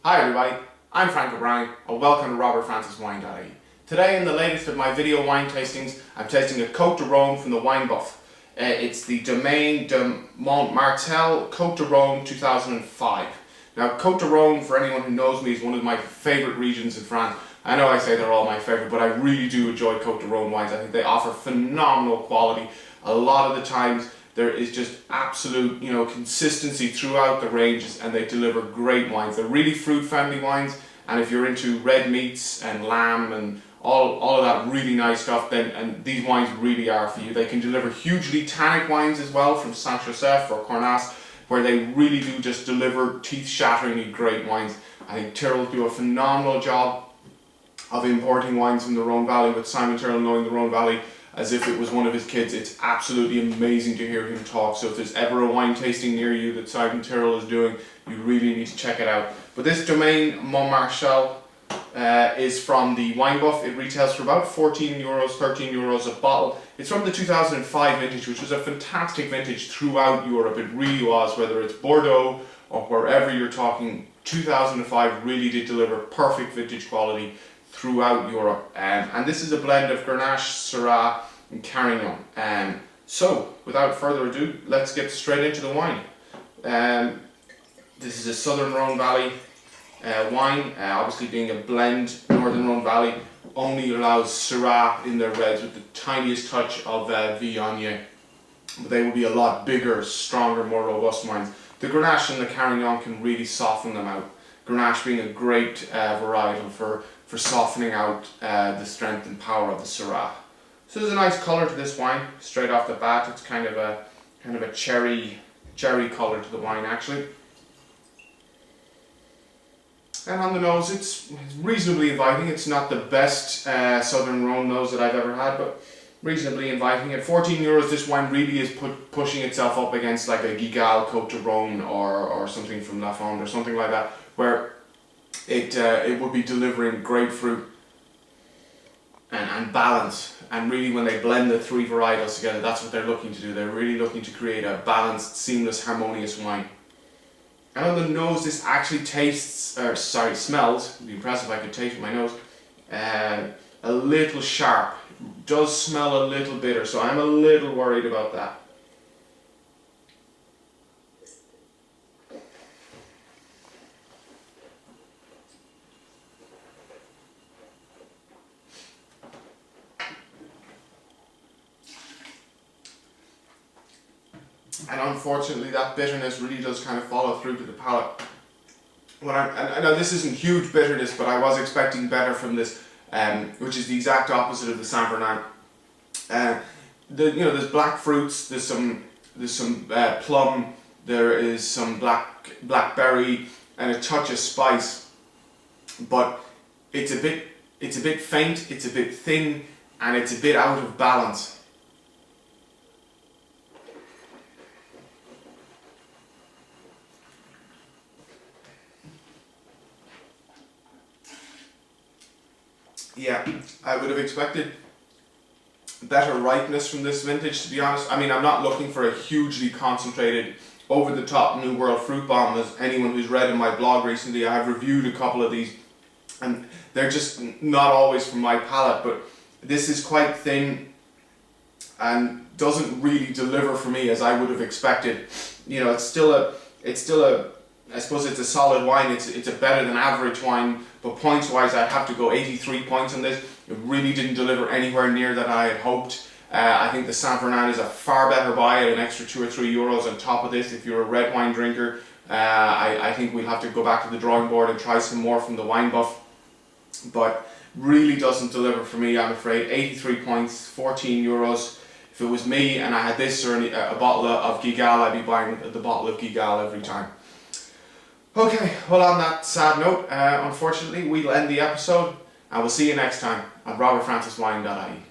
Hi everybody, I'm Frank O'Brien and welcome to robertfranciswine.ie. Today in the latest of my video wine tastings, I'm tasting a Cotes Du Rhone from the Wine Buff. It's the Domaine Montmartel Cotes Du Rhone 2005. Now Cotes Du Rhone, for anyone who knows me, is one of my favourite regions in France. I know I say they're all my favourite, but I really do enjoy Cotes Du Rhone wines. I think they offer phenomenal quality. A lot of the times there is just absolute, consistency throughout the ranges, and they deliver great wines. They're really fruit-friendly wines, and if you're into red meats and lamb and all of that really nice stuff, then these wines really are for you. They can deliver hugely tannic wines as well from Saint-Joseph or Cornas, where they really do just deliver teeth-shatteringly great wines. I think Tyrrell do a phenomenal job of importing wines from the Rhone Valley, with Simon Tyrrell knowing the Rhone Valley as if it was one of his kids. It's absolutely amazing to hear him talk. So if there's ever a wine tasting near you that Simon Tyrrell is doing, you really need to check it out. But this Domaine Montmartel is from the Wine Buff. It retails for about 14 euros, 13 euros a bottle. It's from the 2005 vintage, which was a fantastic vintage throughout Europe. It really was, whether it's Bordeaux or wherever you're talking. 2005 really did deliver perfect vintage quality throughout Europe, and this is a blend of Grenache, Syrah and Carignan. So without further ado, let's get straight into the wine. This is a Southern Rhone Valley wine, obviously being a blend. Northern Rhone Valley only allows Syrah in their reds with the tiniest touch of Viognier, but they will be a lot bigger, stronger, more robust wines. The Grenache and the Carignan can really soften them out. Grenache being a great varietal for softening out the strength and power of the Syrah. So there's a nice colour to this wine straight off the bat. It's kind of a cherry colour to the wine actually. And on the nose, it's reasonably inviting. It's not the best Southern Rhone nose that I've ever had, but reasonably inviting. At 14 euros, this wine really is pushing itself up against like a Gigal Cotes Du Rhone or something from La Fonde or something like that, where it would be delivering grapefruit and balance. And really, when they blend the three varietals together, that's what they're looking to do. They're really looking to create a balanced, seamless, harmonious wine. And on the nose, this actually smells, it'd be impressive if I could taste with my nose, a little sharp. Does smell a little bitter, so I'm a little worried about that. And unfortunately, that bitterness really does kind of follow through to the palate. I know this isn't huge bitterness, but I was expecting better from this, which is the exact opposite of the Saint Bernard. There's black fruits, there's some plum, there is some blackberry, and a touch of spice. But it's a bit faint, it's a bit thin, and it's a bit out of balance. Yeah, I would have expected better ripeness from this vintage, to be honest. I mean, I'm not looking for a hugely concentrated, over-the-top New World fruit bomb. As anyone who's read in my blog recently, I have reviewed a couple of these, and they're just not always from my palate. But this is quite thin and doesn't really deliver for me as I would have expected. It's still a I suppose it's a solid wine. It's a better than average wine, but points wise I'd have to go 83 points on this. It really didn't deliver anywhere near that I had hoped. I think the Saint Bernard is a far better buy at an extra 2 or 3 euros on top of this. If you're a red wine drinker, I think we'll have to go back to the drawing board and try some more from the Wine Buff, but really doesn't deliver for me, I'm afraid. 83 points, 14 euros. If it was me and I had this or a bottle of Gigal, I'd be buying the bottle of Gigal every time. Okay, well, on that sad note, unfortunately, we'll end the episode, and we'll see you next time on robertfranciswine.ie.